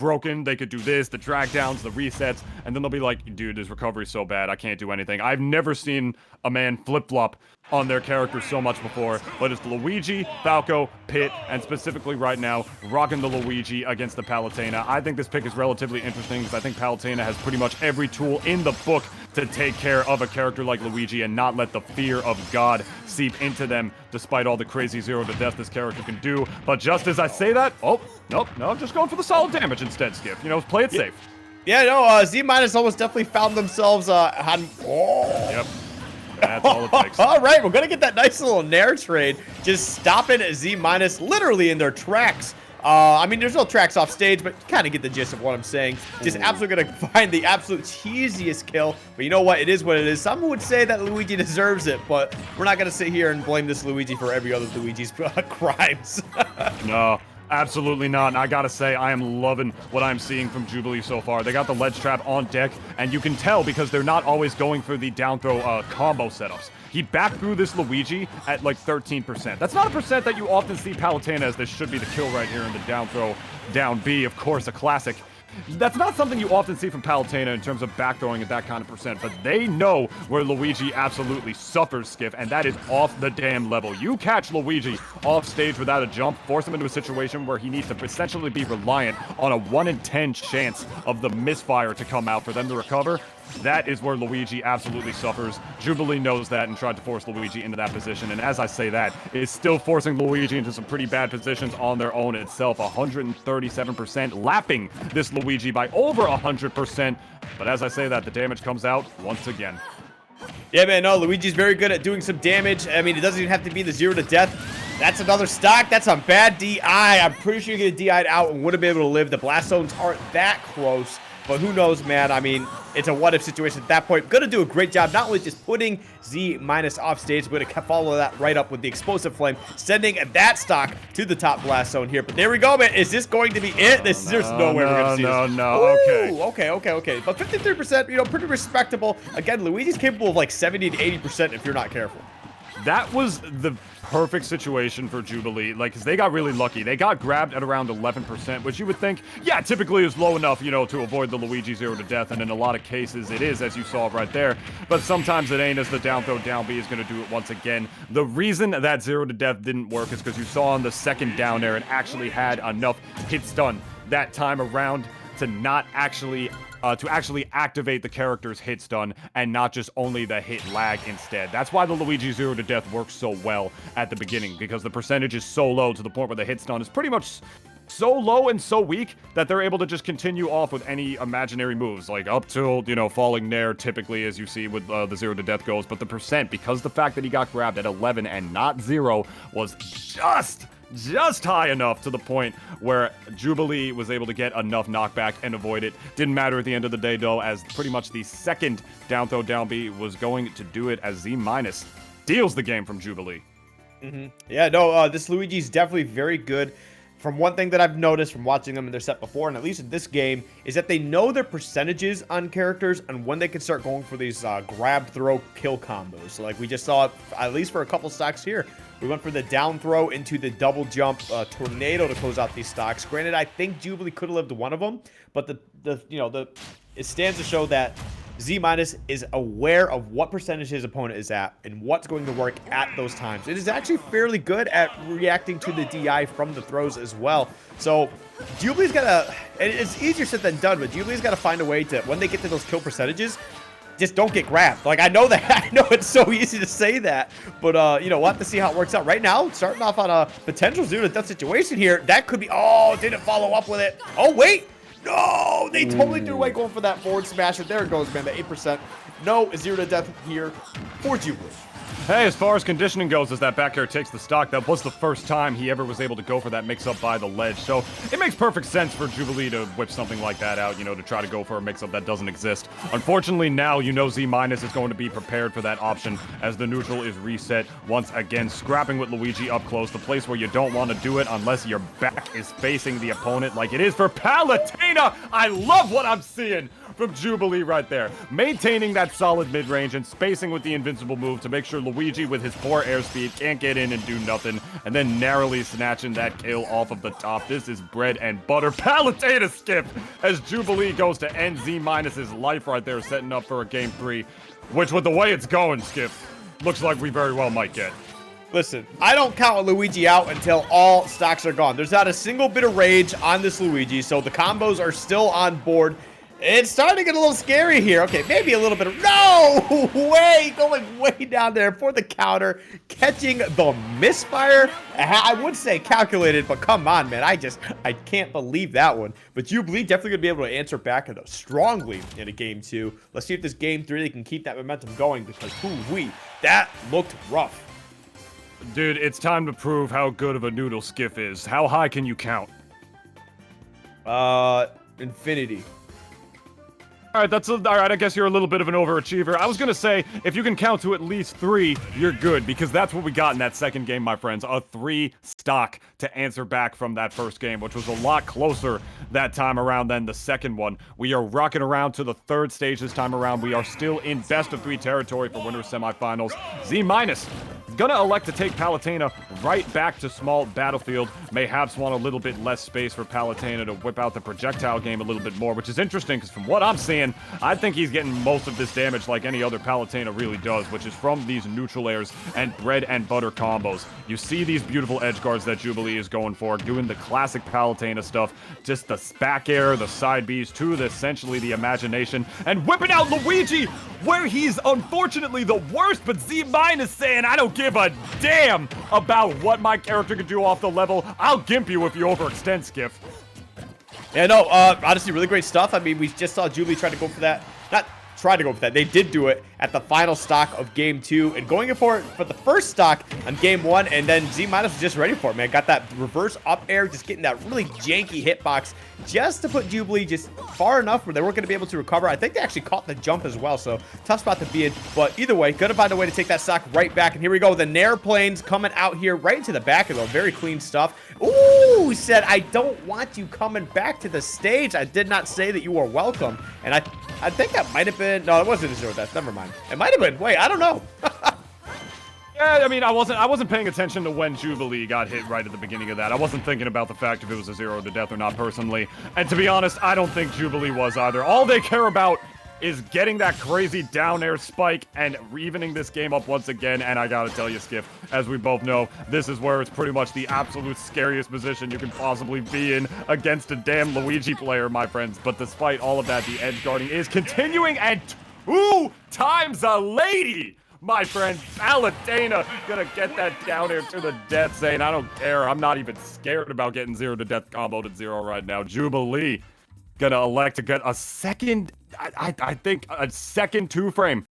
broken. They could do this, the drag downs, the resets, and then they'll be like, dude, this recovery's so bad, I can't do anything. I've never seen a man flip-flop on their characters so much before, but it's Luigi, Falco, Pit, and specifically right now, rocking the Luigi against the Palutena. I think this pick is relatively interesting because I think Palutena has pretty much every tool in the book to take care of a character like Luigi and not let the fear of God seep into them, despite all the crazy zero to death this character can do. But just as I say that, oh, nope, no, I'm just going for the solid damage instead, Skip. You know, play it safe. Yeah, no, Z- almost definitely found themselves, Yep. That's all it takes. All right, we're going to get that nice little Nair trade. Just stopping Z- literally in their tracks. I mean, there's no tracks off stage, but kind of get the gist of what I'm saying. Just absolutely going to find the absolute cheesiest kill. But you know what? It is what it is. Some would say that Luigi deserves it, but we're not going to sit here and blame this Luigi for every other Luigi's crimes. No. Absolutely not, and I gotta say, I am loving what I'm seeing from Jubilee so far. They got the ledge trap on deck, and you can tell because they're not always going for the down throw combo setups. He backed through this Luigi at like 13%. That's not a percent that you often see Palutena, as this should be the kill right here in the down throw, down B, of course, a classic. That's not something you often see from Palutena in terms of back throwing at that kind of percent, but they know where Luigi absolutely suffers, Skiff, and that is off the damn level. You catch Luigi off stage without a jump, force him into a situation where he needs to essentially be reliant on a 1 in 10 chance of the misfire to come out for them to recover. That is where Luigi absolutely suffers. Jubilee knows that and tried to force Luigi into that position, and as I say that, is still forcing Luigi into some pretty bad positions on their own itself. 137%, lapping this Luigi by over 100%, but as I say that, the damage comes out once again. Yeah, man, no, Luigi's very good at doing some damage. I mean, it doesn't even have to be the zero to death. That's another stock. That's a bad DI. I'm pretty sure you're going to DI'd out and wouldn't be able to live. The blast zones aren't that close. But who knows, man? I mean, it's a what-if situation at that point. Gonna do a great job, not only just putting Z- off stage, but to follow that right up with the explosive flame, sending that stock to the top blast zone here. But there we go, man. Is this going to be it? There's no way we're gonna see this. Okay. But 53%, you know, pretty respectable. Again, Luigi's capable of like 70 to 80% if you're not careful. That was the perfect situation for Jubilee, like, because they got really lucky. They got grabbed at around 11%, which you would think, yeah, typically is low enough, you know, to avoid the Luigi zero to death, and in a lot of cases it is, as you saw right there, but sometimes it ain't, as the down throw down B is going to do it once again. The reason that zero to death didn't work is because you saw on the second down there, it actually had enough hit stun that time around to not actually activate the character's hit stun and not just only the hit lag instead. That's why the Luigi zero to death works so well at the beginning, because the percentage is so low to the point where the hit stun is pretty much so low and so weak that they're able to just continue off with any imaginary moves, like up till, you know, falling Nair typically, as you see with the zero to death goes. But the percent, because the fact that he got grabbed at 11 and not 0 was just high enough to the point where Jubilee was able to get enough knockback and avoid it. Didn't matter at the end of the day, though, as pretty much the second down throw down B was going to do it, as Z- deals the game from Jubilee. Yeah, no, this Luigi's definitely very good. From one thing that I've noticed from watching them in their set before, and at least in this game, is that they know their percentages on characters and when they can start going for these grab, throw, kill combos. So like we just saw, at least for a couple stocks here, we went for the down throw into the double jump tornado to close out these stocks. Granted, I think Jubilee could have lived one of them, but it stands to show that Z- is aware of what percentage his opponent is at and what's going to work at those times. It is actually fairly good at reacting to the DI from the throws as well. So Jubilee's got to, it's easier said than done, but Jubilee's got to find a way to, when they get to those kill percentages, just don't get grabbed. Like, I know that, I know it's so easy to say that, but, you know, we'll have to see how it works out. Right now, starting off on a potential zero to death situation here, that could be, oh, didn't follow up with it. Oh, wait. No, they totally threw away going for that forward smasher. There it goes, man, the 8%. No zero to death here for Jubilee. Hey, as far as conditioning goes, as that back air takes the stock, that was the first time he ever was able to go for that mix-up by the ledge. So it makes perfect sense for Jubilee to whip something like that out, you know, to try to go for a mix-up that doesn't exist. Unfortunately, now you know Z- is going to be prepared for that option as the neutral is reset once again, scrapping with Luigi up close, the place where you don't want to do it unless your back is facing the opponent like it is for Palutena. I love what I'm seeing from Jubilee right there. Maintaining that solid mid-range and spacing with the invincible move to make sure Luigi with his poor airspeed can't get in and do nothing, and then narrowly snatching that kill off of the top. This is bread and butter. Palutena skip as Jubilee goes to end Z-Minus's life right there, setting up for a game 3, which with the way it's going, Skip, looks like we very well might get. Listen, I don't count Luigi out until all stocks are gone. There's not a single bit of rage on this Luigi, so the combos are still on board. It's starting to get a little scary here. Okay, maybe a little bit of... No way! Going way down there for the counter. Catching the misfire. I would say calculated, but come on, man. I can't believe that one. But Jubilee definitely going to be able to answer back strongly in a game 2. Let's see if this game 3 they can keep that momentum going, because, hoo-wee, that looked rough. Dude, it's time to prove how good of a noodle Skiff is. How high can you count? Infinity. All right, all right, I guess you're a little bit of an overachiever. I was going to say, if you can count to at least 3, you're good, because that's what we got in that second game, my friends. A 3 stock to answer back from that first game, which was a lot closer that time around than the second one. We are rocking around to the 3rd stage this time around. We are still in best of 3 territory for winners semifinals. Z-Minus gonna elect to take Palutena right back to small battlefield. Mayhaps want a little bit less space for Palutena to whip out the projectile game a little bit more, which is interesting because from what I'm seeing, I think he's getting most of this damage like any other Palutena really does, which is from these neutral airs and bread and butter combos. You see these beautiful edge guards that Jubilee is going for, doing the classic Palutena stuff, just the back air, the side Bs to essentially the imagination, and whipping out Luigi where he's unfortunately the worst, but Z-Minus saying, I don't give a damn about what my character can do off the level. I'll gimp you if you overextend, Skiff. Yeah, no, honestly, really great stuff. I mean, we just saw Jubilee try to go for that. Not try to go for that. They did do it at the final stock of game 2 and going for it for the first stock on game 1, and then Z-Minus was just ready for it, man. Got that reverse up air, just getting that really janky hitbox just to put Jubilee just far enough where they weren't going to be able to recover. I think they actually caught the jump as well, so tough spot to be in. But either way, gonna find a way to take that stock right back. And here we go. The Nair planes coming out here right into the back of them. Very clean stuff. Ooh, he said, I don't want you coming back to the stage. I did not say that you are welcome. And I think that might have been... No, it wasn't a 0 death. Never mind. It might have been. Wait, I don't know. Yeah, I mean, I wasn't paying attention to when Jubilee got hit right at the beginning of that. I wasn't thinking about the fact if it was a 0 to death or not personally. And to be honest, I don't think Jubilee was either. All they care about is getting that crazy down air spike and evening this game up once again. And I gotta tell you, Skiff, as we both know, this is where it's pretty much the absolute scariest position you can possibly be in against a damn Luigi player, my friends. But despite all of that, the edge guarding is continuing, and 2 times a lady! My friend Palutena gonna get that down air to the death, saying, I don't care. I'm not even scared about getting 0 to death comboed at 0 right now. Jubilee gonna elect to get a second, I think a second 2-frame